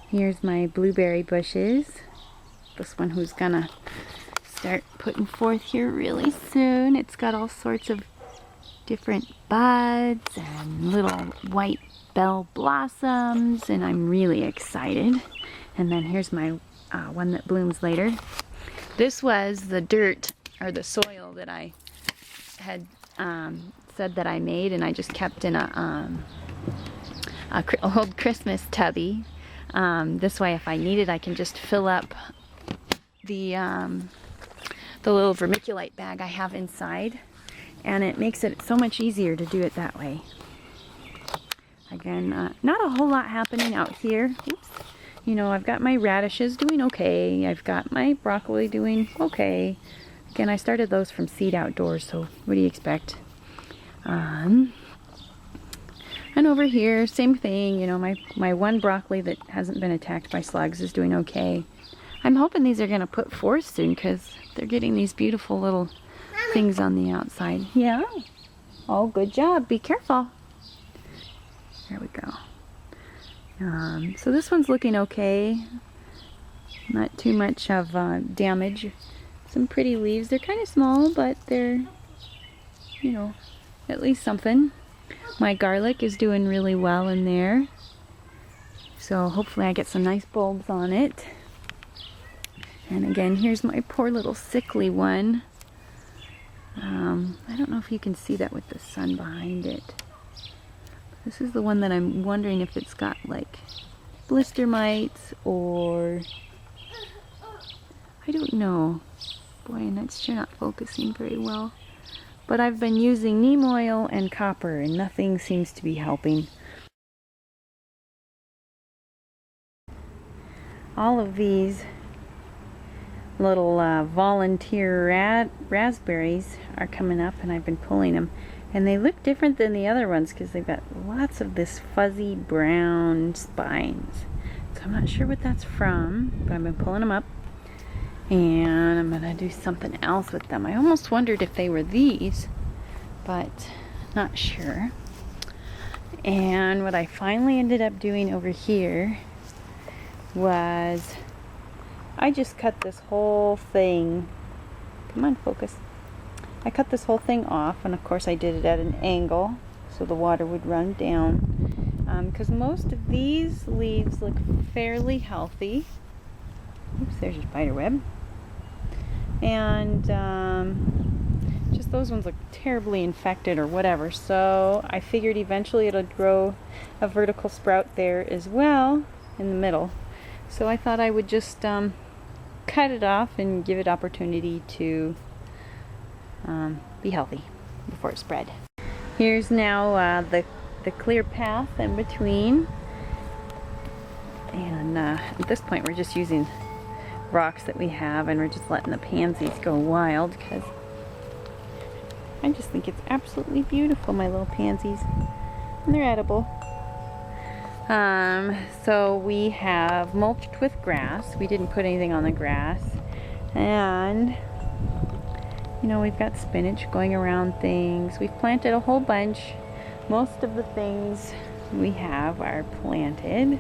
Here's my blueberry bushes. This one who's gonna start putting forth here really soon. It's got all sorts of different buds and little white bell blossoms, and I'm really excited. And then here's my one that blooms later. This was the dirt or the soil that I had said that I made, and I just kept in a old Christmas tubby. This way, if I need it, I can just fill up the little vermiculite bag I have inside, and it makes it so much easier to do it that way. Again, not a whole lot happening out here. Oops. You know, I've got my radishes doing okay. I've got my broccoli doing okay. Again, I started those from seed outdoors, so what do you expect? And over here, same thing. You know, my one broccoli that hasn't been attacked by slugs is doing okay. I'm hoping these are going to put forth soon because they're getting these beautiful little things on the outside. Yeah? Oh, good job. Be careful. There we go. So this one's looking okay. Not too much of damage. Some pretty leaves. They're kind of small, but they're, you know, at least something. My garlic is doing really well in there. So hopefully I get some nice bulbs on it. And again, here's my poor little sickly one. I don't know if you can see that with the sun behind it. This is the one that I'm wondering if it's got like blister mites or I don't know. Boy, and that's sure not focusing very well. But I've been using neem oil and copper and nothing seems to be helping. All of these little volunteer raspberries are coming up, and I've been pulling them. And they look different than the other ones because they've got lots of this fuzzy brown spines. So I'm not sure what that's from, but I've been pulling them up. And I'm going to do something else with them. I almost wondered if they were these, but not sure. And what I finally ended up doing over here was I just cut this whole thing. Come on, focus. I cut this whole thing off, and of course I did it at an angle so the water would run down. Because most of these leaves look fairly healthy. Oops, there's a spider web. And just those ones look terribly infected or whatever. So I figured eventually it'll grow a vertical sprout there as well in the middle. So I thought I would just cut it off and give it opportunity to be healthy before it spread. Here's now the clear path in between. And at this point we're just using rocks that we have, and we're just letting the pansies go wild because I just think it's absolutely beautiful, my little pansies, and they're edible. So we have mulched with grass. We didn't put anything on the grass, and you know, we've got spinach going around things. We've planted a whole bunch. Most of the things we have are planted.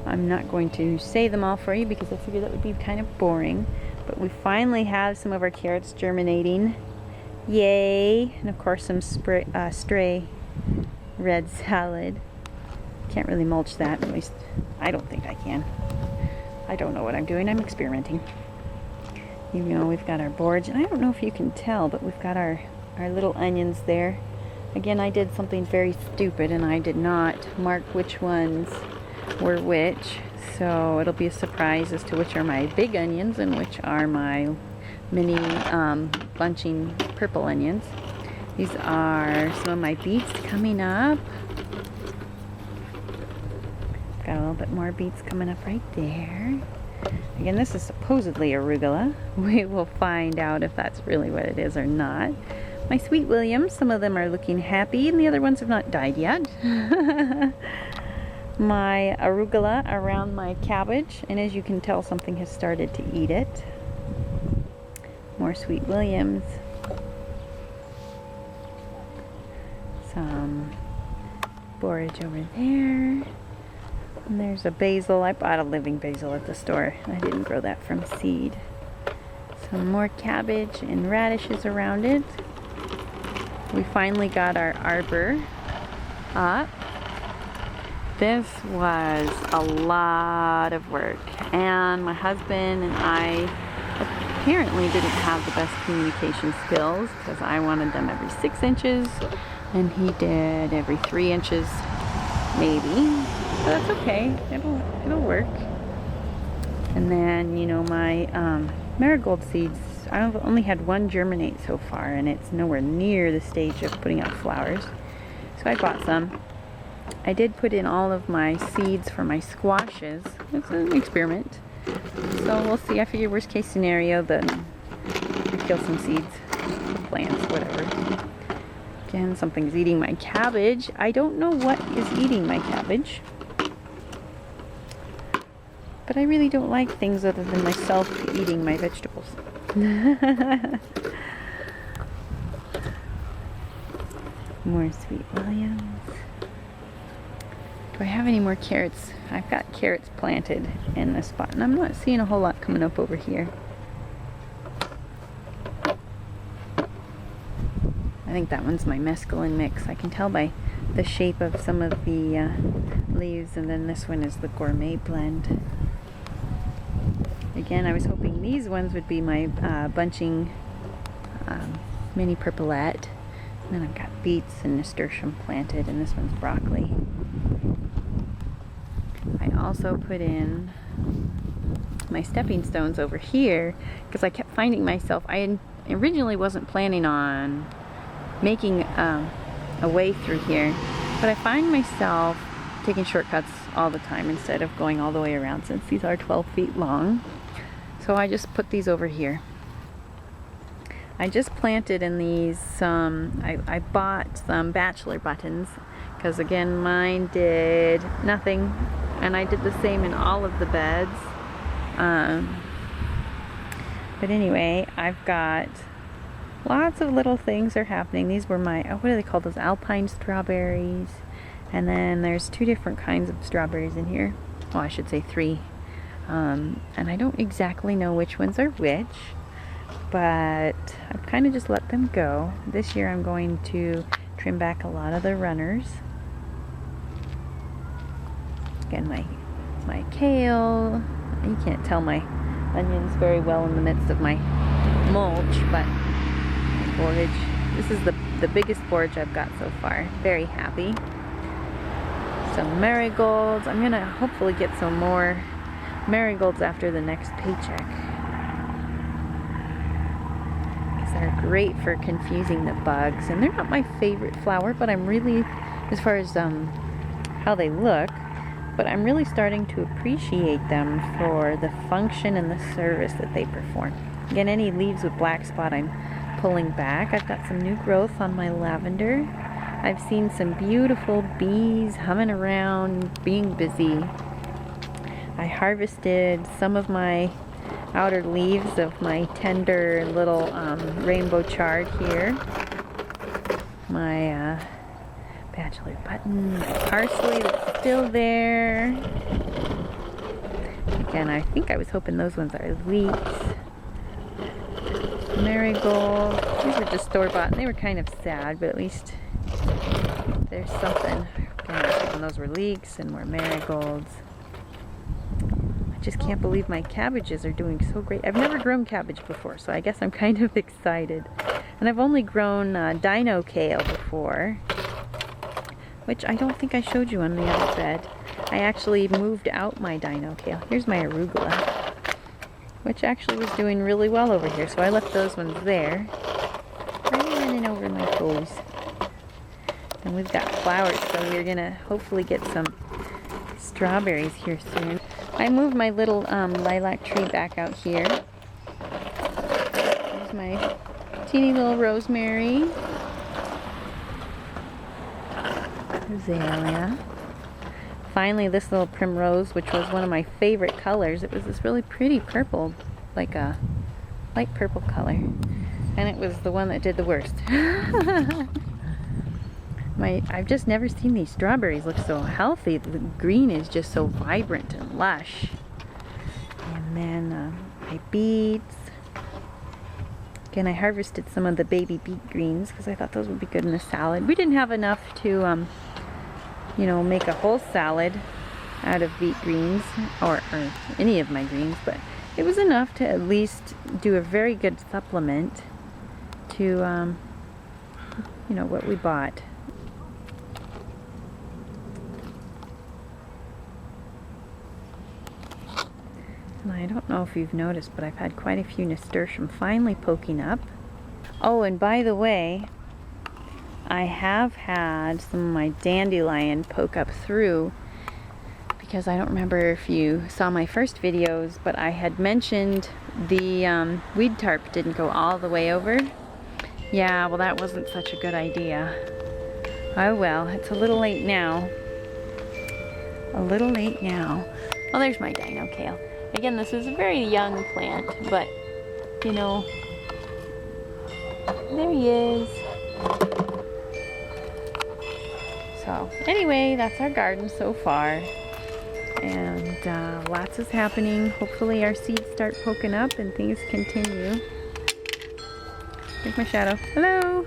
I'm not going to say them all for you because I figure that would be kind of boring. But we finally have some of our carrots germinating. Yay! And of course some stray red salad. Can't really mulch that, at least I don't think I can. I don't know what I'm doing. I'm experimenting. You know, we've got our boards, and I don't know if you can tell, but we've got our little onions there. Again, I did something very stupid, and I did not mark which ones were which, so it'll be a surprise as to which are my big onions and which are my mini bunching purple onions. These are some of my beets coming up. Got a little bit more beets coming up right there. Again, this is supposedly arugula. We will find out if that's really what it is or not. My sweet williams, some of them are looking happy and the other ones have not died yet. My arugula around my cabbage, and as you can tell, something has started to eat it. More sweet williams. Some borage over there. And there's a basil. I bought a living basil at the store. I didn't grow that from seed. Some more cabbage and radishes around it. We finally got our arbor up. This was a lot of work, and my husband and I apparently didn't have the best communication skills because I wanted them every 6 inches and he did every 3 inches maybe. But that's okay, it'll work. And then, you know, my marigold seeds, I've only had one germinate so far, and it's nowhere near the stage of putting out flowers. So I bought some. I did put in all of my seeds for my squashes. It's an experiment. So we'll see. I figure worst case scenario, then I kill some seeds, plants, whatever. Again, something's eating my cabbage. I don't know what is eating my cabbage. But I really don't like things other than myself eating my vegetables. More sweet williams. Do I have any more carrots? I've got carrots planted in this spot, and I'm not seeing a whole lot coming up over here. I think that one's my mesclun mix. I can tell by the shape of some of the leaves, and then this one is the gourmet blend. Again, I was hoping these ones would be my bunching mini purpleette. And then I've got beets and nasturtium planted, and this one's broccoli. I also put in my stepping stones over here because I kept finding myself, I originally wasn't planning on making a way through here, but I find myself taking shortcuts all the time instead of going all the way around, since these are 12 feet long. So I just put these over here. I just planted in these I bought some bachelor buttons because, again, mine did nothing, and I did the same in all of the beds. But anyway, I've got lots of little things are happening. These were my, what do they call those, alpine strawberries, and then there's 2 different kinds of strawberries in here. Well, I should say 3. And I don't exactly know which ones are which, but I've kind of just let them go. This year I'm going to trim back a lot of the runners. Again, my kale. You can't tell my onions very well in the midst of my mulch, but my borage. This is the biggest borage I've got so far. Very happy. Some marigolds. I'm gonna hopefully get some more marigolds after the next paycheck. They're great for confusing the bugs, and they're not my favorite flower, but I'm really, as far as how they look, but I'm really starting to appreciate them for the function and the service that they perform. Again, any leaves with black spot I'm pulling back. I've got some new growth on my lavender. I've seen some beautiful bees humming around, being busy. I harvested some of my outer leaves of my tender little rainbow chard here. My bachelor button, my parsley that's still there. Again, I think I was hoping those ones are leeks. Marigold. These were just store-bought, and they were kind of sad, but at least there's something. Okay, and those were leeks, and more marigolds. I just can't believe my cabbages are doing so great. I've never grown cabbage before, so I guess I'm kind of excited. And I've only grown dino kale before, which I don't think I showed you on the other bed. I actually moved out my dino kale. Here's my arugula, which actually was doing really well over here, so I left those ones there. I'm running over my toes. And we've got flowers, so we're gonna hopefully get some strawberries here soon. I moved my little lilac tree back out here. There's my teeny little rosemary. Azalea. Finally, this little primrose, which was one of my favorite colors. It was this really pretty purple, like a light purple color. And it was the one that did the worst. I've just never seen these strawberries look so healthy. The green is just so vibrant and lush. And then my beets. Again, I harvested some of the baby beet greens because I thought those would be good in a salad. We didn't have enough to, you know, make a whole salad out of beet greens or any of my greens, but it was enough to at least do a very good supplement to, you know, what we bought. And I don't know if you've noticed, but I've had quite a few nasturtium finally poking up. Oh, and by the way, I have had some of my dandelion poke up through, because I don't remember if you saw my first videos, but I had mentioned the weed tarp didn't go all the way over. Yeah, well, that wasn't such a good idea. Oh well, it's a little late now. A little late now. Well, there's my dino kale. Again, this is a very young plant, but, you know, there he is. So, anyway, that's our garden so far. And lots is happening. Hopefully our seeds start poking up and things continue. Here's my shadow. Hello!